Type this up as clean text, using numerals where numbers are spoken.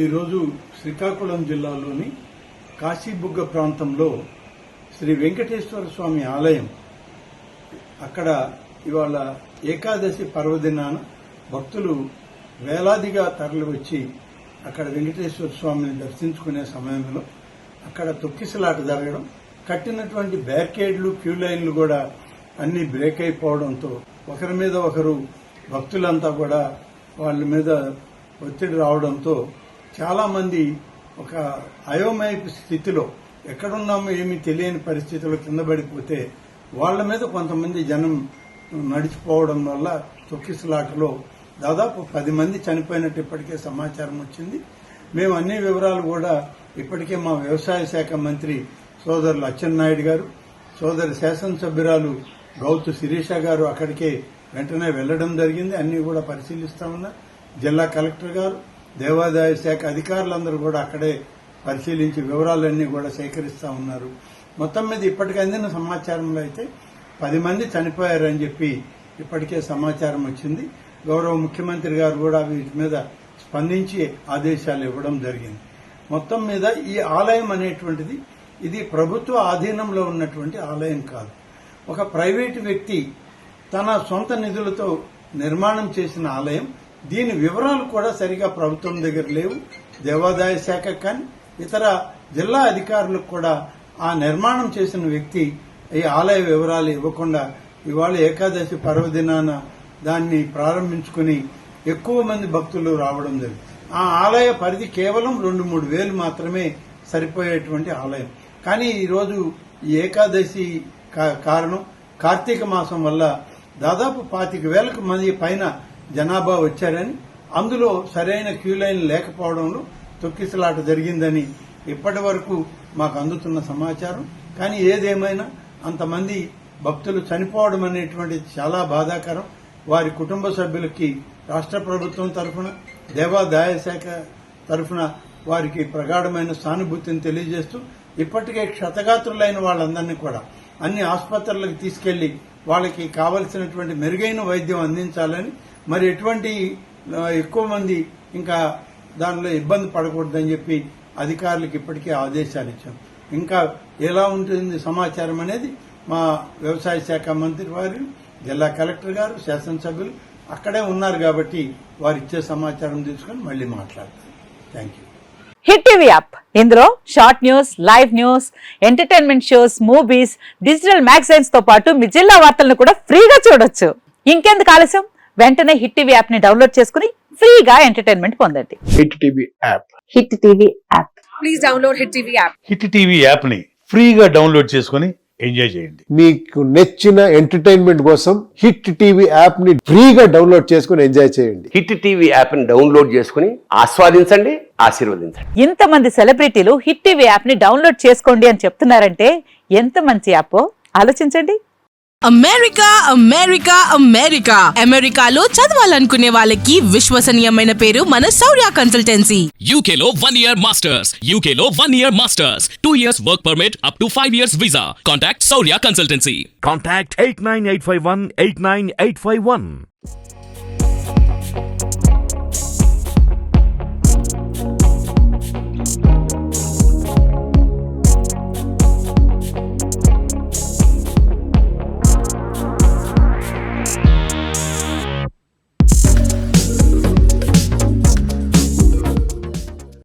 ఈరోజు శ్రీకాకుళం జిల్లాలోని కాశీబుగ్గ ప్రాంతంలో శ్రీ వెంకటేశ్వర స్వామి ఆలయం అక్కడ ఇవాళ ఏకాదశి పర్వదినాన భక్తులు వేలాదిగా తరలివచ్చి అక్కడ వెంకటేశ్వర స్వామిని దర్శించుకునే సమయంలో అక్కడ తొక్కిసలాట జరగడం, కట్టినటువంటి బ్యారికేడ్లు క్యూ లైన్లు కూడా అన్ని బ్రేక్ అయిపోవడంతో ఒకరి మీద ఒకరు భక్తులంతా కూడా వాళ్ళ మీద ఒత్తిడి రావడంతో చాలా మంది ఒక అయోమయపు స్థితిలో ఎక్కడున్నామో ఏమీ తెలియని పరిస్థితిలో కింద పడిపోతే వాళ్ల మీద కొంతమంది జనం నడిచిపోవడం వల్ల తొక్కిసలాటలో దాదాపు 10 మంది చనిపోయినట్టు ఇప్పటికే సమాచారం వచ్చింది. మేము అన్ని వివరాలు కూడా ఇప్పటికే మా వ్యవసాయ శాఖ మంత్రి సోదరులు అచ్చెన్నాయుడు గారు, సోదరి శాసనసభ్యురాలు గౌతు శిరీష గారు అక్కడికే వెంటనే వెళ్లడం జరిగింది. అన్ని కూడా పరిశీలిస్తా ఉన్నారు. జిల్లా కలెక్టర్ గారు, దేవాదాయ శాఖ అధికారులందరూ కూడా అక్కడే పరిశీలించి వివరాలన్నీ కూడా సేకరిస్తా ఉన్నారు. మొత్తం మీద ఇప్పటికి అందిన సమాచారంలో అయితే 10 మంది చనిపోయారని చెప్పి ఇప్పటికే సమాచారం వచ్చింది. గౌరవ ముఖ్యమంత్రి గారు కూడా వీటి మీద స్పందించి ఆదేశాలు ఇవ్వడం జరిగింది. మొత్తం మీద ఈ ఆలయం అనేటువంటిది ఇది ప్రభుత్వ ఆధీనంలో ఉన్నటువంటి ఆలయం కాదు. ఒక ప్రైవేటు వ్యక్తి తన సొంత నిధులతో నిర్మాణం చేసిన ఆలయం. దీని వివరాలు కూడా సరిగా ప్రభుత్వం దగ్గర లేవు. దేవాదాయ శాఖ కానీ ఇతర జిల్లా అధికారులకు కూడా ఆ నిర్మాణం చేసిన వ్యక్తి ఈ ఆలయ వివరాలు ఇవ్వకుండా ఇవాళ ఏకాదశి పర్వదినాన దాన్ని ప్రారంభించుకుని ఎక్కువ మంది భక్తులు రావడం జరిగింది. ఆ ఆలయ పరిధి కేవలం 2-3 వేలు మాత్రమే సరిపోయేటువంటి ఆలయం. కానీ ఈరోజు ఈ ఏకాదశి కారణం కార్తీక మాసం వల్ల దాదాపు 25,000 మంది పైన జనాభా వచ్చారని, అందులో సరైన క్యూ లైన్ లేకపోవడంలో తొక్కిసలాట జరిగిందని ఇప్పటి వరకు మాకు అందుతున్న సమాచారం. కానీ ఏదేమైనా అంతమంది భక్తులు చనిపోవడం అనేటువంటిది చాలా బాధాకరం. వారి కుటుంబ సభ్యులకి రాష్ట్ర ప్రభుత్వం తరఫున, దేవాదాయ శాఖ తరఫున వారికి ప్రగాఢమైన సానుభూతిని తెలియజేస్తూ ఇప్పటికే క్షతగాత్రులైన వాళ్ళందరినీ కూడా అన్ని ఆసుపత్రులకు తీసుకెళ్లి వాళ్ళకి కావలసినటువంటి మెరుగైన వైద్యం అందించాలని, మరి ఎటువంటి ఎక్కువ మంది ఇంకా దానిలో ఇబ్బంది పడకూడదని చెప్పి అధికారులకు ఇప్పటికే ఆదేశాలు ఇచ్చాం. ఇంకా ఎలా ఉంటుంది సమాచారం అనేది మా వ్యవసాయ శాఖ మంత్రి వారు, జిల్లా కలెక్టర్ గారు, శాసనసభ్యులు అక్కడే ఉన్నారు కాబట్టి వారు ఇచ్చే సమాచారం తీసుకుని మళ్లీ మాట్లాడతారు. Thank you. Hit TV app, ఇందులో short news, live news, entertainment shows, movies, digital magazines తో పాటు మీ జిల్లా వార్తలను కూడా ఫ్రీగా చూడొచ్చు. ఇంకెందుకు ఆలస్యం, వెంటనే హిట్ టీవీ యాప్ ని డౌన్లోడ్ చేసుకుని ఫ్రీగా ఎంటర్టైన్మెంట్ పొందండి. Hit TV app. Hit TV app. Please download hit TV app. Hit TV app ని ఫ్రీగా డౌన్లోడ్ చేసుకుని ఎంజాయ్ చేయండి. మీకు నచ్చిన ఎంటర్టైన్మెంట్ కోసం హిట్ టీవీ యాప్ ని ఫ్రీగా డౌన్లోడ్ చేసుకుని ఎంజాయ్ చేయండి. హిట్ టీవీ యాప్ ని డౌన్లోడ్ చేసుకుని ఆస్వాదించండి, ఆశీర్వదించండి. ఇంతమంది సెలబ్రిటీలు హిట్ టీవీ యాప్ ని డౌన్లోడ్ చేసుకోండి అని చెప్తున్నారంటే ఎంత మంచి యాప్ ఆలోచించండి. అమెరికా అమెరికా అమెరికా అమెరికాలో చదవాలనుకునే వాళ్ళకి విశ్వసనీయమైన పేరు మన శౌర్య కన్సల్టెన్సీ. UK లో 1 year masters, UK లో 1 year masters, 2 years work permit up to 5 years visa. Contact Saurya Consultancy. Contact 89851 89851.